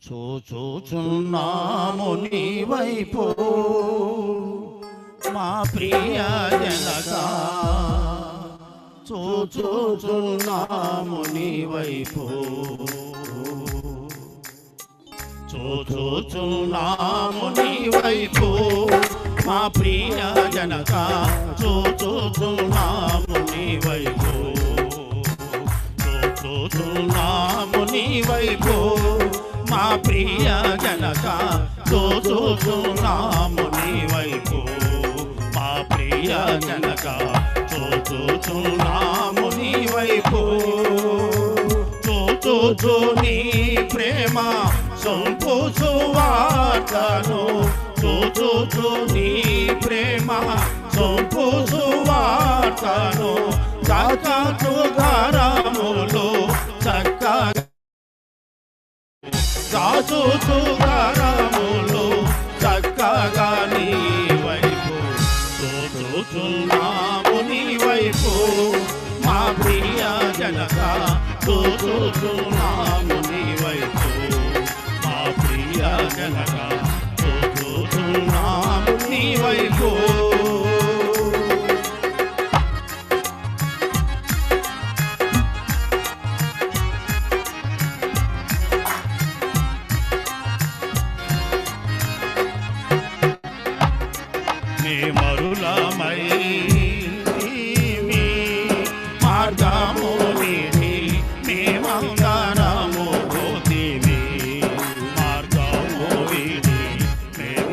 చూచుచున్నాము నీ వైపు మా ప్రియ జనకా, చూచుచున్నాము నీ వైపు, చూచుచున్నాము నీ వైపు మా ప్రియ జనకా, చూచుచున్నాము నీ వైపు, చూచుచున్నాము నీ వైపు మా ప్రియ జనకా, చూచుచున్నాము నీ వైపు మా ప్రియ జనకా, చూచుచున్నాము నీ వైపు, చూచుచు నీ ప్రేమ సొంపు సువార్తను, చూచుచు నీ ప్రేమ సొంపు సువార్తను, చక్కగా గరములు చక్కగా గరములు చక్కగా నీ వైపు, చూచుచున్నాము నీ వైపు మా ప్రియ జనకా, చూచుచున్నాము నీ వైపు మా ప్రియ జనకా, చూచుచున్నాము నీ వైపు. మరులమై మార్గము మేమందరము పోతివి, మార్గము విని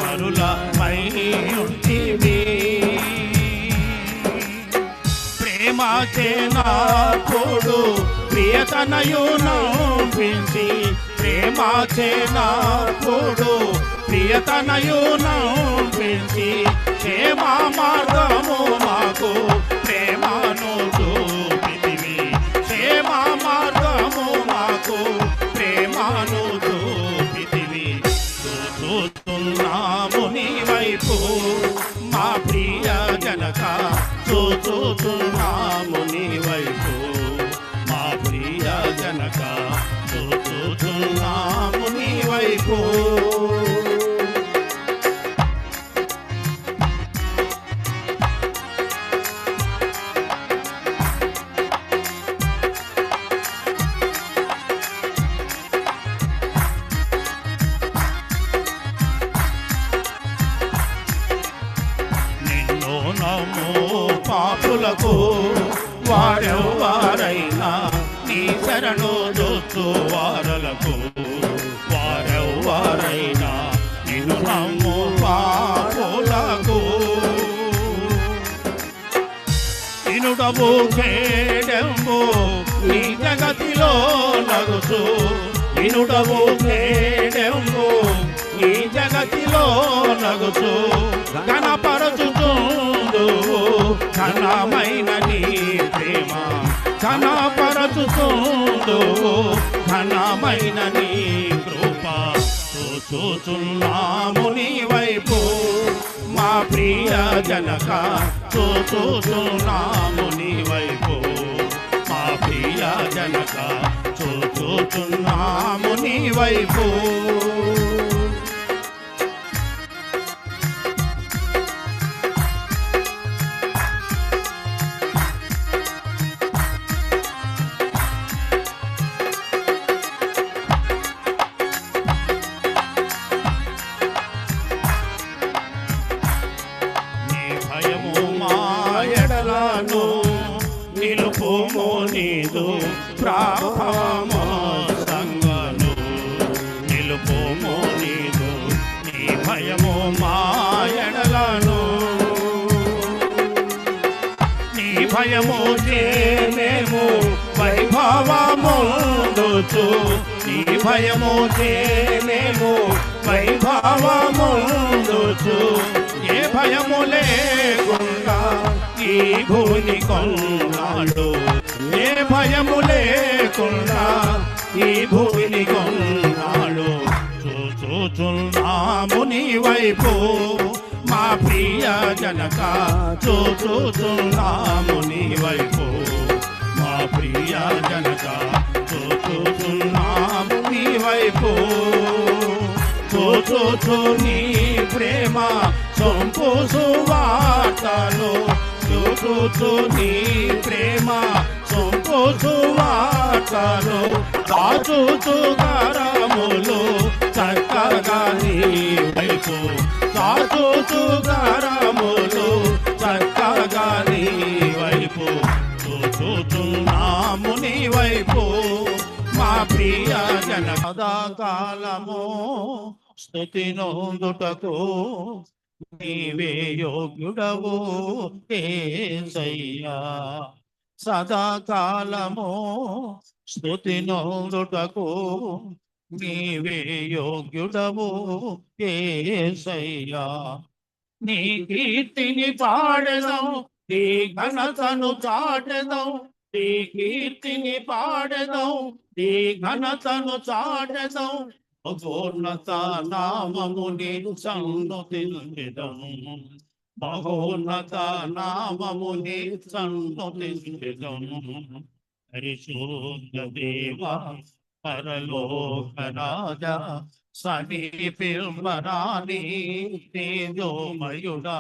మరులమై ఉంటివి, ప్రేమచే నాకుడు ప్రియతనయు నంపించి, ప్రేమచే నాకుడు ప్రియతనయు నంపించి, క్షేమ మార్గము మాకు ప్రేమను చూపితివి, క్షేమ మార్గము మాకు ప్రేమను చూపితివి, చూచుచున్నాము నీ వైపు మా ప్రియ జనకా, చూచుచున్నాము నీ వైపు మా ప్రియ జనకా, చూచుచున్నాము నీ వైపు. పాపులకు వారెవ్వారైనా నీ శరణు దొచ్చు వారలకు, వారెవ్వారైనా నిన్ను నమ్ము పాపులకు, నిన్నుడవు కేడెంబు ఈ జగతిలో నగుచు, నిన్నుడవు కేడెంబు ఈ జగతిలో నగుచు, ఘనపరచుతుండు ఘనమైన నీ ప్రేమ, ఘనపరచుతుండు ఘనమైన నీ కృప, చూచుచున్నాము నీ వైపు మా ప్రియ జనకా, చూచుచున్నాము నీ వైపు మా ప్రియ జనకా, చూచుచున్నాము నీ వైపు. నిలుపుము నీదు ప్రాభవము సంగను, నిలుపుము నీదు నీ భయము మాయడలను, నీ భయము చేమేము వైభవముందుచు, నీ భయము చేమేము వైభవముందుచు, ఏ భయము లేకుండా ఈ భూమి కొన్నాడు, ఏ భయము లేకుండా ఈ భూమిని కొన్నాడు, చూచుచున్నాము నీ వైపు మా ప్రియ జనకా, చూచుచున్నాము నీ వైపు మా ప్రియ జనకా, చూచుచున్నాము నీ వైపు. చూచు నీ ప్రేమ సొంపు సువార్తను చూచు నీ ప్రేమ సొంపు సువార్తను దాచుచు కరములు చక్కగా నీ వైపు దాచుచు కరములు చక్కగా నీ వైపు చూచుచున్నాము నీ వైపు మా ప్రియ జన సదాకాలము స్తుతి నొందుటకు నీవే యోగ్యుడవు యేసయ్యా సదాకాలము స్తుతి నొందుటకు నీవే యోగ్యుడవు యేసయ్యా నీ కీర్తిని పాడెదం నీ ఘనతను చాటెదం నీ కీర్తిని పాడెదం నీ ఘనతను చాటెదం మహోన్నత నామముని సన్నుతించెదం మహోన్నత నామముని సన్నుతించెదం పరిశుద్ధ దేవా పరలోక రాజా సమీపింపరాని తేజోమయుడా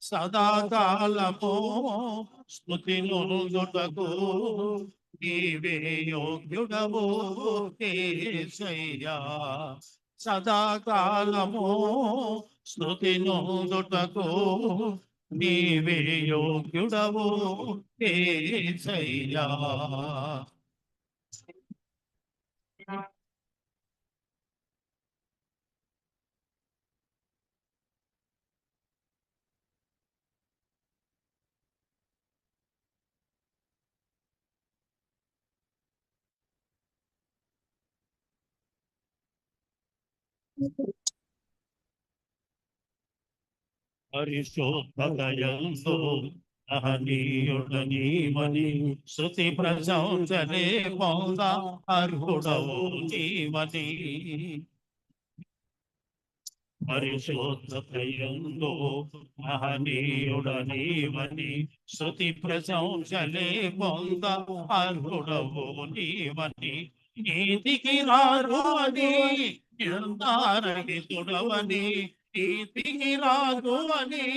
సదాకాలము స్తుతి నొందుటకు నీవే యోగ్యుడవు యేసయ్యా సదాకాలము స్తుతి నొందుటకు నీవే యోగ్యుడవు యేసయ్యా పరిశోధయంతో అహనీయుడనీవని శృతి ప్రశంసనే పొంద అర్హుడవు నీవని పరిశోధయంతో అహనీయుడనీవని శృతి ప్రశంసనే పొంద అర్హుడవు నీవని నీతికి రారు అని నిర్ధారహితుడవని నీతికి రాదు అని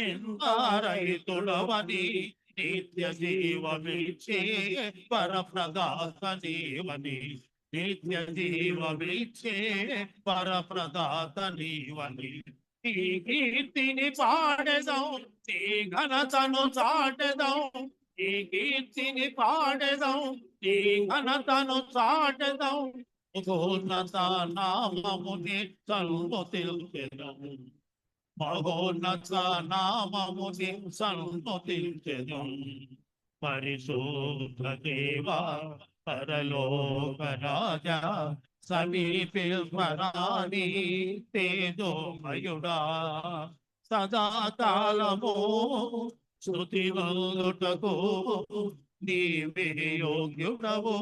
ఎందారహితుడవని నిత్య జీవమిచ్చే పరప్రదాత నీవని నిత్య జీవమిచ్చే పరప్రదాత నీవని నీ కీర్తిని పాడెదం నీ ఘనతను చాటెదం నీ కీర్తిని పాడెదం నీ ఘనతను చాటెదం మహోన్నత నామముని సన్నుతించెదం మహోన్నత నామముని సన్నుతించెదం పరిశుద్ధ దేవా పరలోక రాజా సమీపింపరాని తేజోమయుడా సదాకాలము స్తుతి నొందుటకు నీవే యోగ్యుడవు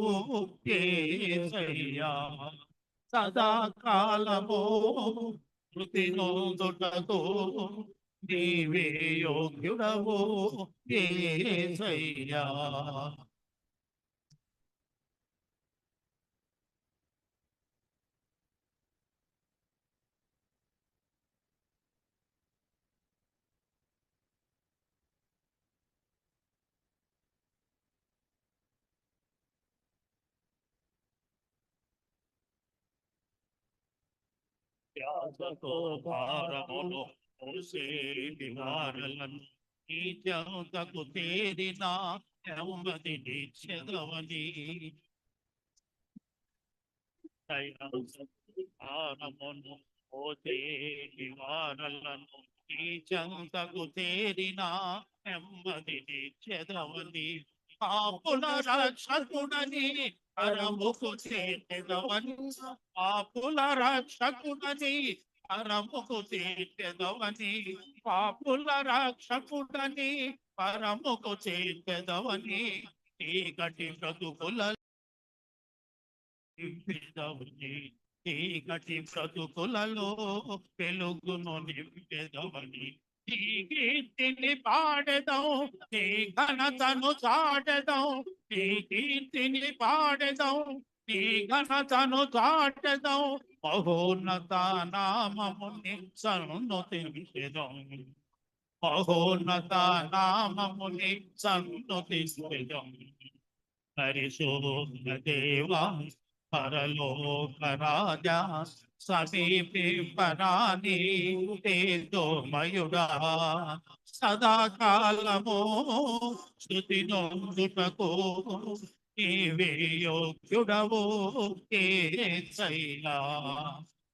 యేసయ్యా సదాకాలము స్తుతి నొందుటకు నీవే యోగ్యుడవు యేసయ్యా త్యాగతో భారమును మోసేటి వారలను నీ చెంతకు చేరిన నెమ్మది నిచ్చెదవని భారమును మోసేటి వారలను నీ చెంతకు చేరిన నెమ్మది నిచ్చెదవని పాపుల రక్షకుడని పరముకు చేర్చెదవని పాపుల రక్షకుడని పరముకు చేర్చెదవని పాపుల రక్షకుడని పరముకు చేర్చెదవని చీకటి బ్రతుకుల చీకటి బ్రతుకులలో వెలుగును నింపెదవని నీ కీర్తిని పాడెదం నీ ఘనతను చాటెదం నీ కీర్తిని పాడెదం నీ ఘనతను చాటెదం మహోన్నత నామముని సన్నుతించెదం మహోన్నత నామముని సన్నుతించెదం పరిశోధ దేవా పరలోక రాజా సమీపింపరాని తేజోమయుడా సదాకాలము స్తుతి నొందుటకు నీవే యోగ్యుడవు యేసయ్యా